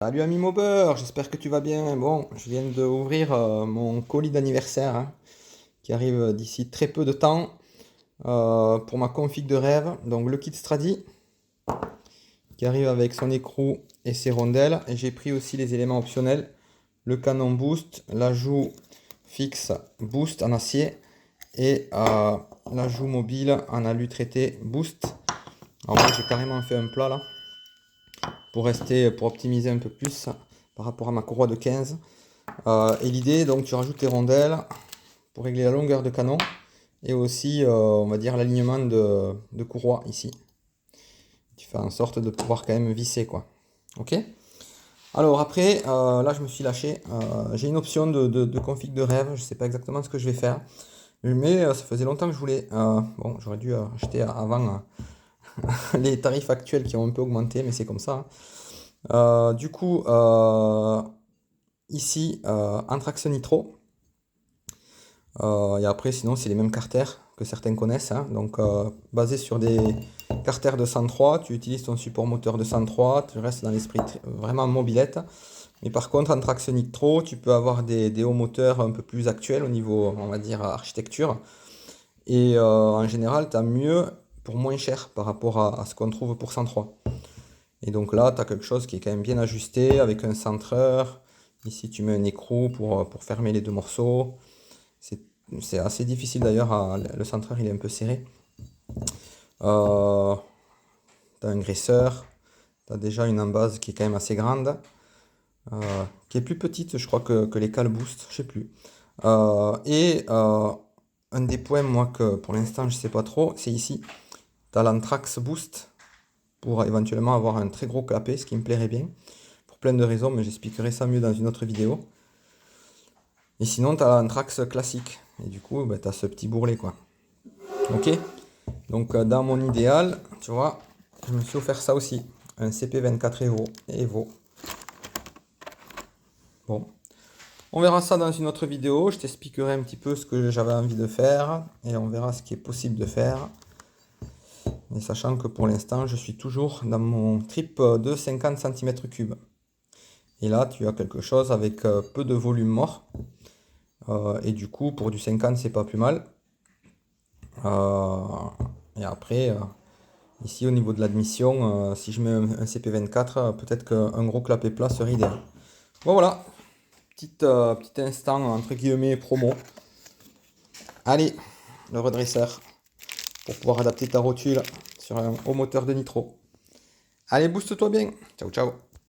Salut ami Maubeur, j'espère que tu vas bien. Bon, je viens d'ouvrir mon colis d'anniversaire hein, qui arrive d'ici très peu de temps pour ma config de rêve. Donc le kit Stradi qui arrive avec son écrou et ses rondelles. Et j'ai pris aussi les éléments optionnels, le canon boost, l'ajout fixe boost en acier et l'ajout mobile en alu traité boost. Alors moi j'ai carrément fait un plat là pour optimiser un peu plus par rapport à ma courroie de 15. Et l'idée, donc tu rajoutes tes rondelles pour régler la longueur de canon et aussi, on va dire, l'alignement de courroie ici. Tu fais en sorte de pouvoir quand même visser, quoi. Ok? Alors après, là je me suis lâché. J'ai une option de config de rêve. Je sais pas exactement ce que je vais faire. Mais ça faisait longtemps que je voulais. Bon, j'aurais dû acheter avant les tarifs actuels qui ont un peu augmenté, mais c'est comme ça. Du coup, ici, Anthrax Nitro. Et après, sinon, c'est les mêmes carters que certains connaissent, hein. Donc, basé sur des carters de 103, tu utilises ton support moteur de 103, tu restes dans l'esprit vraiment mobilette. Mais par contre, en traction Nitro, tu peux avoir des hauts moteurs un peu plus actuels au niveau, on va dire, architecture. Et en général, tu as mieux pour moins cher par rapport à ce qu'on trouve pour 103. Et donc là, tu as quelque chose qui est quand même bien ajusté avec un centreur. Ici, tu mets un écrou pour fermer les deux morceaux. C'est c'est assez difficile d'ailleurs, le centreur il est un peu serré. Euh, T'as un graisseur, t'as déjà une embase qui est quand même assez grande, qui est plus petite je crois que les cales boost, je sais plus. Un des points moi que pour l'instant je sais pas trop, c'est ici. T'as l'Anthrax Boost pour éventuellement avoir un très gros clapet, ce qui me plairait bien. Pour plein de raisons, mais j'expliquerai ça mieux dans une autre vidéo. Et sinon, tu as l'Anthrax classique. Et du coup, bah, tu as ce petit bourrelet, quoi. Ok? Donc, dans mon idéal, tu vois, je me suis offert ça aussi. Un CP24 Evo. Bon. On verra ça dans une autre vidéo. Je t'expliquerai un petit peu ce que j'avais envie de faire. Et on verra ce qui est possible de faire. Et sachant que pour l'instant, je suis toujours dans mon trip de 50 cm3. Et là, tu as quelque chose avec peu de volume mort. Et du coup, pour du 50, c'est pas plus mal. Et après, ici au niveau de l'admission, si je mets un CP24, peut-être qu'un gros clapet plat serait idéal. Bon voilà, petit instant entre guillemets promo. Allez, le redresseur pour pouvoir adapter ta rotule sur un haut moteur de nitro. Allez, booste-toi bien. Ciao, ciao.